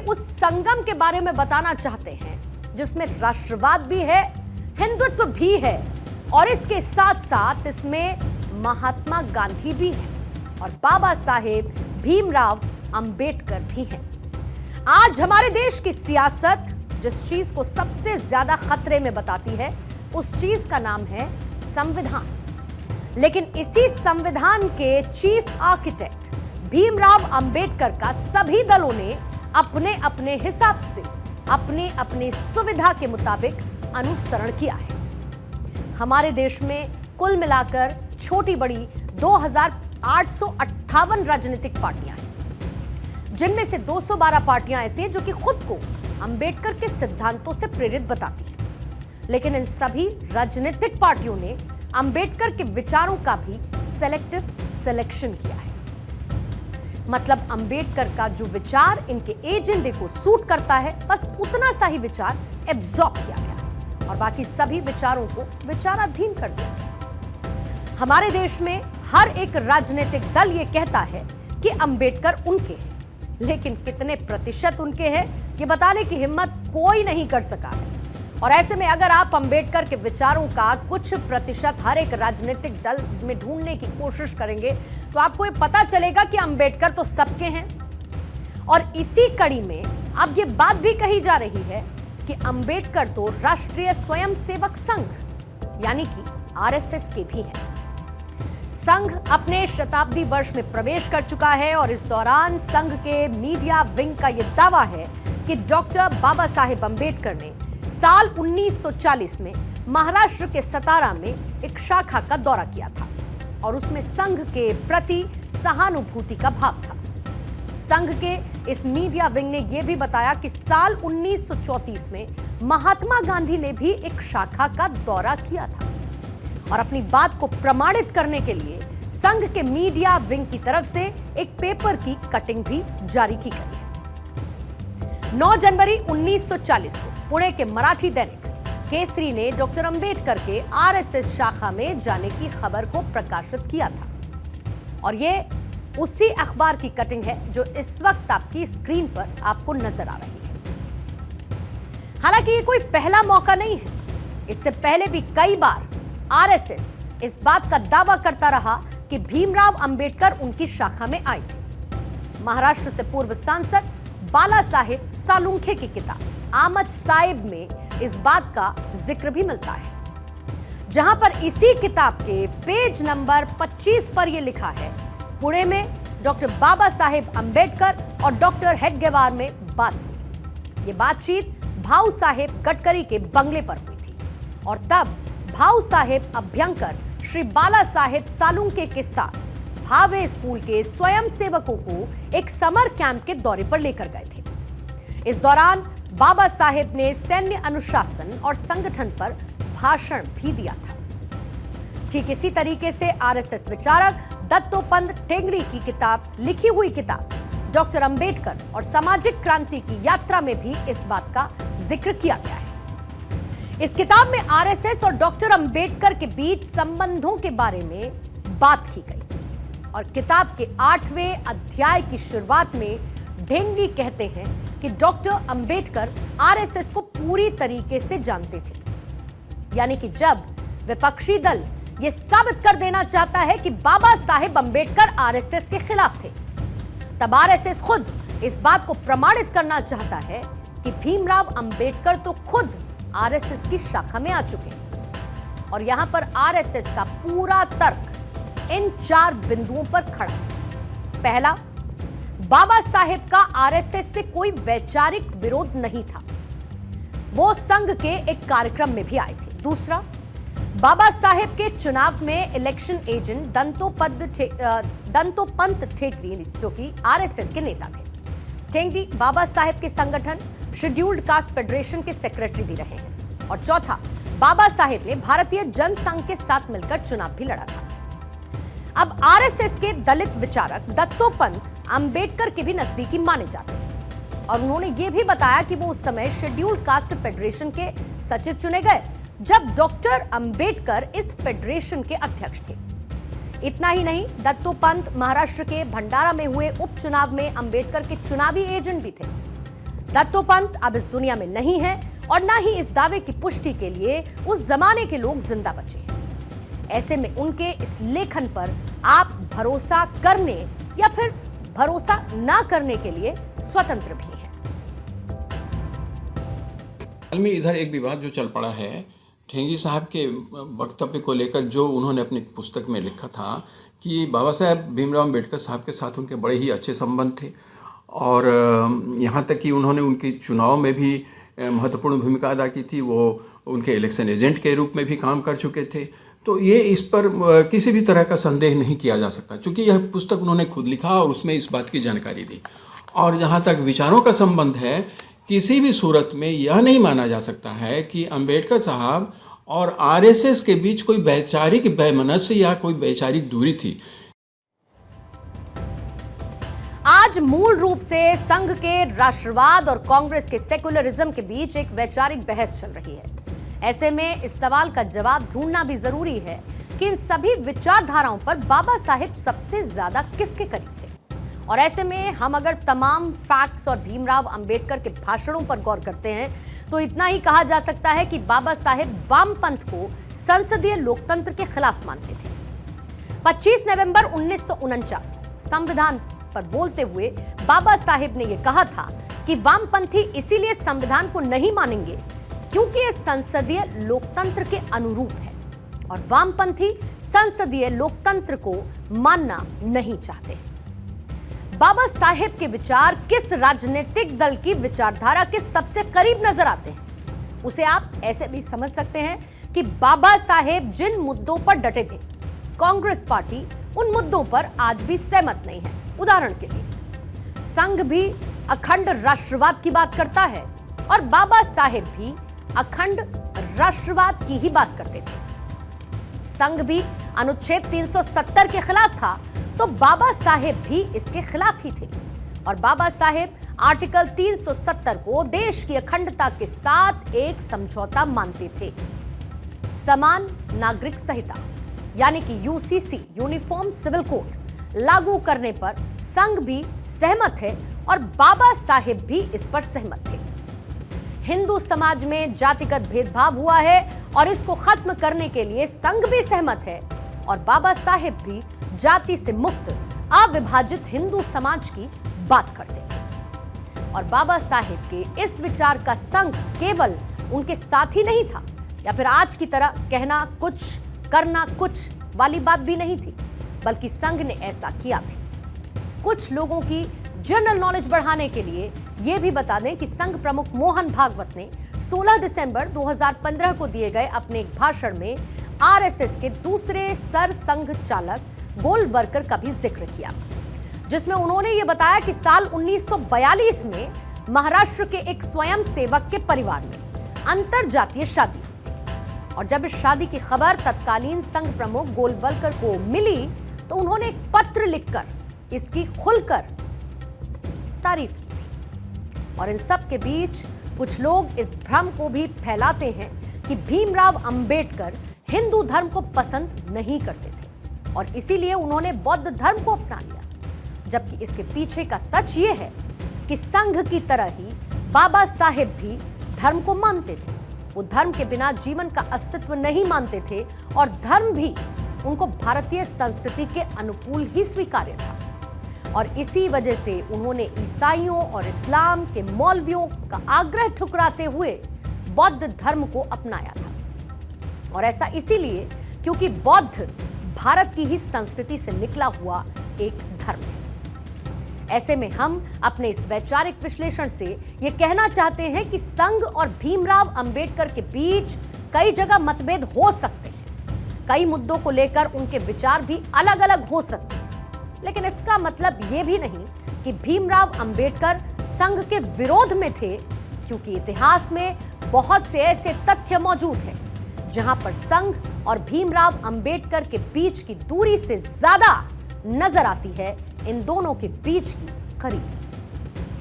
उस संगम के बारे में बताना चाहते हैं जिसमें राष्ट्रवाद भी है, हिंदुत्व भी है और इसके साथ साथ इसमें महात्मा गांधी भी है और बाबा साहेब भीमराव अंबेडकर भी हैं। आज हमारे देश की सियासत जिस चीज को सबसे ज्यादा खतरे में बताती है उस चीज का नाम है संविधान। लेकिन इसी संविधान के चीफ आर्किटेक्ट भीमराव अंबेडकर का सभी दलों ने अपने अपने हिसाब से अपनी अपनी सुविधा के मुताबिक अनुसरण किया है। हमारे देश में कुल मिलाकर छोटी बड़ी 2858 राजनीतिक पार्टियां हैं, जिनमें से 212 पार्टियां ऐसी हैं जो कि खुद को अंबेडकर के सिद्धांतों से प्रेरित बताती हैं। लेकिन इन सभी राजनीतिक पार्टियों ने अंबेडकर के विचारों का भी सेलेक्टिव सिलेक्शन किया है। मतलब अंबेडकर का जो विचार इनके एजेंडे को सूट करता है बस उतना सा ही विचार एब्जॉर्ब किया गया और बाकी सभी विचारों को विचाराधीन कर दिया गया। हमारे देश में हर एक राजनीतिक दल ये कहता है कि अंबेडकर उनके हैं, लेकिन कितने प्रतिशत उनके हैं ये बताने की हिम्मत कोई नहीं कर सका है। और ऐसे में अगर आप अंबेडकर के विचारों का कुछ प्रतिशत हर एक राजनीतिक दल में ढूंढने की कोशिश करेंगे तो आपको ये पता चलेगा कि अंबेडकर तो सबके हैं। और इसी कड़ी में अब ये बात भी कही जा रही है कि अंबेडकर तो राष्ट्रीय स्वयंसेवक संघ यानी कि आरएसएस के भी हैं। संघ अपने शताब्दी वर्ष में प्रवेश कर चुका है और इस दौरान संघ के मीडिया विंग का यह दावा है कि डॉक्टर बाबा साहेब अंबेडकर ने साल 1940 में महाराष्ट्र के सतारा में एक शाखा का दौरा किया था और उसमें संघ के प्रति सहानुभूति का भाव था। संघ के इस मीडिया विंग ने यह भी बताया कि साल 1934 में महात्मा गांधी ने भी एक शाखा का दौरा किया था और अपनी बात को प्रमाणित करने के लिए संघ के मीडिया विंग की तरफ से एक पेपर की कटिंग भी जारी की गई है। 9 जनवरी 1940 को पुणे के मराठी दैनिक केसरी ने डॉक्टर अंबेडकर के आरएसएस शाखा में जाने की खबर को प्रकाशित किया था और यह उसी अखबार की कटिंग है जो इस वक्त आपकी स्क्रीन पर आपको नजर आ रही है। हालांकि ये कोई पहला मौका नहीं है, इससे पहले भी कई बार आरएसएस इस बात का दावा करता रहा कि भीमराव अंबेडकर उनकी शाखा में आए थे। महाराष्ट्र से पूर्व सांसद बाला साहेब सालुंखे की किताब आमच साहेब में इस बात का जिक्र भी मिलता है, जहां पर इसी किताब के पेज नंबर 25 पर यह लिखा है, पुणे में डॉक्टर बाबा साहेब अंबेडकर और डॉक्टर हेडगेवार में बात हुई। ये बातचीत भाऊ साहेब गडकरी के बंगले पर हुई थी और तब भाऊ साहेब अभ्यंकर श्री बाला साहेब सालुंखे के साथ भावे स्कूल के स्वयंसेवकों को एक समर कैंप के दौरे पर लेकर गए थे। इस दौरान बाबा साहेब ने सैन्य अनुशासन और संगठन पर भाषण भी दिया था। ठीक इसी तरीके से आरएसएस विचारक दत्तोपंत ठेंगड़ी की किताब लिखी हुई किताब डॉक्टर अंबेडकर और सामाजिक क्रांति की यात्रा में भी इस बात का जिक्र किया गया है। इस किताब में आरएसएस और डॉक्टर अंबेडकर के बीच संबंधों के बारे में बात की गई और किताब के 8वें अध्याय की शुरुआत में ढेंगड़ी कहते हैं कि डॉक्टर अंबेडकर आरएसएस को पूरी तरीके से जानते थे। यानी कि जब विपक्षी दल यह साबित कर देना चाहता है कि बाबा साहेब अंबेडकर आरएसएस के खिलाफ थे, तब आरएसएस खुद इस बात को प्रमाणित करना चाहता है कि भीमराव अंबेडकर तो खुद आरएसएस की शाखा में आ चुके हैं। और यहां पर आरएसएस का पूरा तर्क इन 4 बिंदुओं पर खड़ा है। पहला, बाबा साहेब का आरएसएस से कोई वैचारिक विरोध नहीं था, वो संघ के एक कार्यक्रम में भी आए थे। दूसरा, बाबा साहेब के चुनाव में इलेक्शन एजेंट दंतोपंत ठेंगड़ी जो कि आरएसएस के नेता थे। ठेंगड़ी बाबा साहेब के संगठन शेड्यूल्ड कास्ट फेडरेशन के सेक्रेटरी भी रहे हैं। और चौथा, बाबा साहेब ने भारतीय जनसंघ के साथ मिलकर चुनाव भी लड़ा था। अब आरएसएस के दलित विचारक दत्तोपंत अंबेडकर के भी नजदीकी माने जाते हैं और उन्होंने यह भी बताया कि वो उस समय शेड्यूल्ड कास्ट फेडरेशन के सचिव चुने गए जब डॉक्टर अंबेडकर इस फेडरेशन के अध्यक्ष थे। इतना ही नहीं, दत्तोपंत महाराष्ट्र के भंडारा में हुए उपचुनाव में अंबेडकर के चुनावी एजेंट भी थे। दत्तोपंत अब इस दुनिया में नहीं है और ना ही इस दावे की पुष्टि के लिए उस जमाने के लोग जिंदा बचे हैं। ऐसे में उनके इस लेखन पर आप भरोसा करने या फिर भरोसा ना करने के लिए स्वतंत्र भी हैं। हाल में इधर एक विवाद जो चल पड़ा है ठेंगी साहब के वक्तव्य को लेकर, जो उन्होंने अपनी पुस्तक में लिखा था कि बाबा साहेब भीमराव अम्बेडकर साहब के साथ उनके बड़े ही अच्छे संबंध थे और यहाँ तक कि उन्होंने उनके चुनाव में भी महत्वपूर्ण भूमिका अदा की थी। वो उनके इलेक्शन एजेंट के रूप में भी काम कर चुके थे। तो ये इस पर किसी भी तरह का संदेह नहीं किया जा सकता, क्योंकि यह पुस्तक उन्होंने खुद लिखा और उसमें इस बात की जानकारी दी। और जहाँ तक विचारों का संबंध है, किसी भी सूरत में यह नहीं माना जा सकता है कि अम्बेडकर साहब और आरएसएस के बीच कोई वैचारिक वैमनस्य या कोई वैचारिक दूरी थी। आज मूल रूप से संघ के राष्ट्रवाद और कांग्रेस के सेकुलरिज्म के बीच एक वैचारिक बहस चल रही है। ऐसे में इस सवाल का जवाब ढूंढना भी जरूरी है कि इन सभी विचारधाराओं पर बाबा साहेब सबसे ज्यादा किसके करीब थे। और ऐसे में हम अगर तमाम फैक्ट्स और भीमराव अंबेडकर के भाषणों पर गौर करते हैं तो इतना ही कहा जा सकता है कि बाबा साहेब वामपंथ को संसदीय लोकतंत्र के खिलाफ मानते थे। 25 नवंबर 1949 संविधान पर बोलते हुए बाबा साहेब ने यह कहा था कि वामपंथी इसीलिए संविधान को नहीं मानेंगे क्योंकि यह संसदीय लोकतंत्र के अनुरूप है और वामपंथी संसदीय लोकतंत्र को मानना नहीं चाहते। बाबा साहेब के विचार किस राजनीतिक दल की विचारधारा के सबसे करीब नजर आते हैं, उसे आप ऐसे भी समझ सकते हैं कि बाबा साहेब जिन मुद्दों पर डटे थे, कांग्रेस पार्टी उन मुद्दों पर आज भी सहमत नहीं है। उदाहरण के लिए संघ भी अखंड राष्ट्रवाद की बात करता है और बाबा साहेब भी अखंड राष्ट्रवाद की ही बात करते थे। संघ भी अनुच्छेद 370 के खिलाफ था तो बाबा साहेब भी इसके खिलाफ ही थे और बाबा साहेब आर्टिकल 370 को देश की अखंडता के साथ एक समझौता मानते थे। समान नागरिक संहिता यानी कि यूसीसी यूनिफॉर्म सिविल कोड लागू करने पर संघ भी सहमत है और बाबा साहेब भी इस पर सहमत थे। हिंदू समाज में जातिगत भेदभाव हुआ है और इसको खत्म करने के लिए संघ भी सहमत है और बाबा साहेब भी जाति से मुक्त अविभाजित हिंदू समाज की बात करते हैं। और बाबा साहेब के इस विचार का संघ केवल उनके साथ ही नहीं था या फिर आज की तरह कहना कुछ करना कुछ वाली बात भी नहीं थी, बल्कि संघ ने ऐसा किया भी। कुछ लोगों की जनरल नॉलेज बढ़ाने के लिए यह भी बता दें कि संघ प्रमुख मोहन भागवत ने 16 दिसंबर 2015 को दिए गए अपने एक भाषण में आरएसएस के दूसरे सर संघ चालक गोलवलकर का भी जिक्र किया, जिसमें उन्होंने यह बताया कि साल 1942 में महाराष्ट्र के एक स्वयं सेवक के परिवार में अंतरजातीय शादी हुई और जब इस शादी की खबर तत्कालीन संघ प्रमुख गोलवलकर को मिली तो उन्होंने एक पत्र लिखकर इसकी खुलकर तारीफ की थी। और इन सब के बीच कुछ लोग इस भ्रम को भी फैलाते हैं कि भीमराव अंबेडकर हिंदू धर्म को पसंद नहीं करते थे और इसीलिए उन्होंने बौद्ध धर्म को अपना लिया, जबकि इसके पीछे का सच ये है कि संघ की तरह ही बाबा साहेब भी धर्म को मानते थे। वो धर्म के बिना जीवन का अस्तित्व नहीं मानते थे और धर्म भी उनको भारतीय संस्कृति के अनुकूल ही स्वीकार्य था और इसी वजह से उन्होंने ईसाइयों और इस्लाम के मौलवियों का आग्रह ठुकराते हुए बौद्ध धर्म को अपनाया था। और ऐसा इसीलिए क्योंकि बौद्ध भारत की ही संस्कृति से निकला हुआ एक धर्म है। ऐसे में हम अपने इस वैचारिक विश्लेषण से ये कहना चाहते हैं कि संघ और भीमराव अंबेडकर के बीच कई जगह मतभेद हो सकते हैं, कई मुद्दों को लेकर उनके विचार भी अलग अलग हो सकते हैं, लेकिन इसका मतलब ये भी नहीं कि भीमराव अंबेडकर संघ के विरोध में थे, क्योंकि इतिहास में बहुत से ऐसे तथ्य मौजूद हैं जहां पर संघ और भीमराव अंबेडकर के बीच की दूरी से ज्यादा नजर आती है इन दोनों के बीच की करीब।